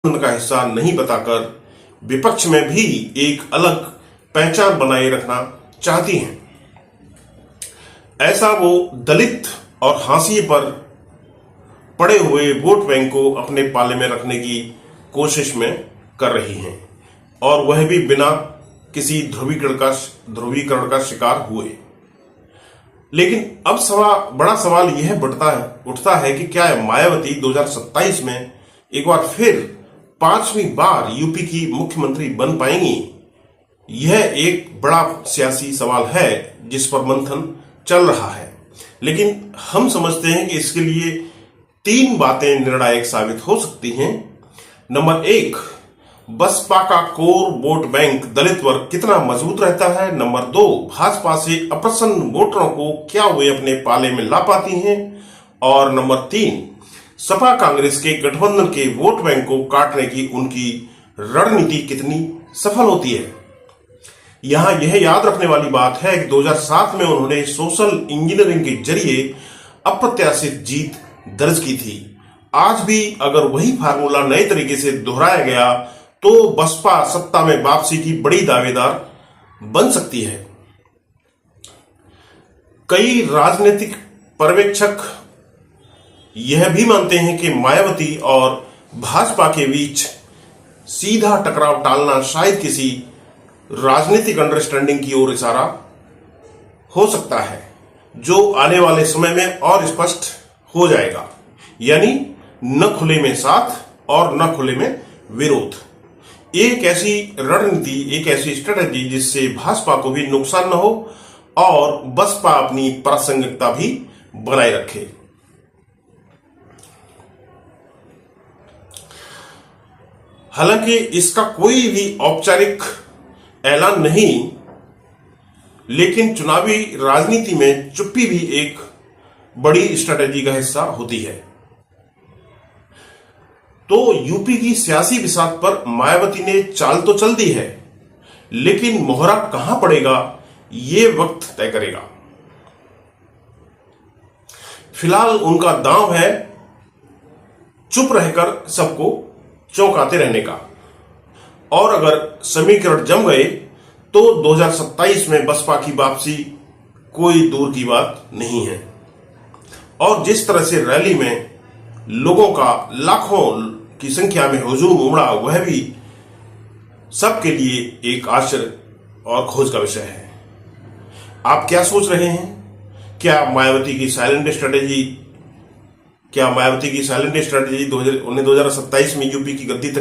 का हिस्सा नहीं बताकर विपक्ष में भी एक अलग पहचान बनाए रखना चाहती हैं। ऐसा वो दलित और हाशिए पर पड़े हुए वोट बैंक को अपने पाले में रखने की कोशिश में कर रही हैं, और वह भी बिना किसी ध्रुवीकरण का शिकार हुए। लेकिन अब बड़ा सवाल यह उठता है कि क्या मायावती 2027 में एक बार फिर 5वीं बार यूपी की मुख्यमंत्री बन पाएंगी? यह एक बड़ा सियासी सवाल है जिस पर मंथन चल रहा है। लेकिन हम समझते हैं कि इसके लिए 3 बातें निर्णायक साबित हो सकती हैं। नंबर 1, बसपा का कोर वोट बैंक दलित वर्ग कितना मजबूत रहता है। नंबर 2, भाजपा से अप्रसन्न वोटरों को क्या वे अपने पाले में ला पाती हैं। और नंबर 3, सपा कांग्रेस के गठबंधन के वोट बैंक को काटने की उनकी रणनीति कितनी सफल होती है। यहां यह याद रखने वाली बात है कि 2007 में उन्होंने सोशल इंजीनियरिंग के जरिए अप्रत्याशित जीत दर्ज की थी। आज भी अगर वही फार्मूला नए तरीके से दोहराया गया तो बसपा सत्ता में वापसी की बड़ी दावेदार बन सकती है। कई राजनीतिक पर्यवेक्षक यह भी मानते हैं कि मायावती और भाजपा के बीच सीधा टकराव टालना शायद किसी राजनीतिक अंडरस्टैंडिंग की ओर इशारा हो सकता है, जो आने वाले समय में और स्पष्ट हो जाएगा। यानी न खुले में साथ और न खुले में विरोध। एक ऐसी रणनीति, एक ऐसी स्ट्रेटजी जिससे भाजपा को भी नुकसान न हो और बसपा अपनी प्रासंगिकता भी बनाए रखे। हालांकि इसका कोई भी औपचारिक ऐलान नहीं, लेकिन चुनावी राजनीति में चुप्पी भी एक बड़ी स्ट्रेटजी का हिस्सा होती है। तो यूपी की सियासी बिसात पर मायावती ने चाल तो चल दी है, लेकिन मोहरा कहां पड़ेगा ये वक्त तय करेगा। फिलहाल उनका दांव है चुप रहकर सबको चौंकाते रहने का, और अगर समीकरण जम गए तो 2027 में बसपा की वापसी कोई दूर की बात नहीं है। और जिस तरह से रैली में लोगों का लाखों की संख्या में हुजूम उमड़ा, वह भी सबके लिए एक आश्चर्य और खोज का विषय है। आप क्या सोच रहे हैं? क्या मायावती की साइलेंट स्ट्रेटेजी 2027 में यूपी की गद्दी तक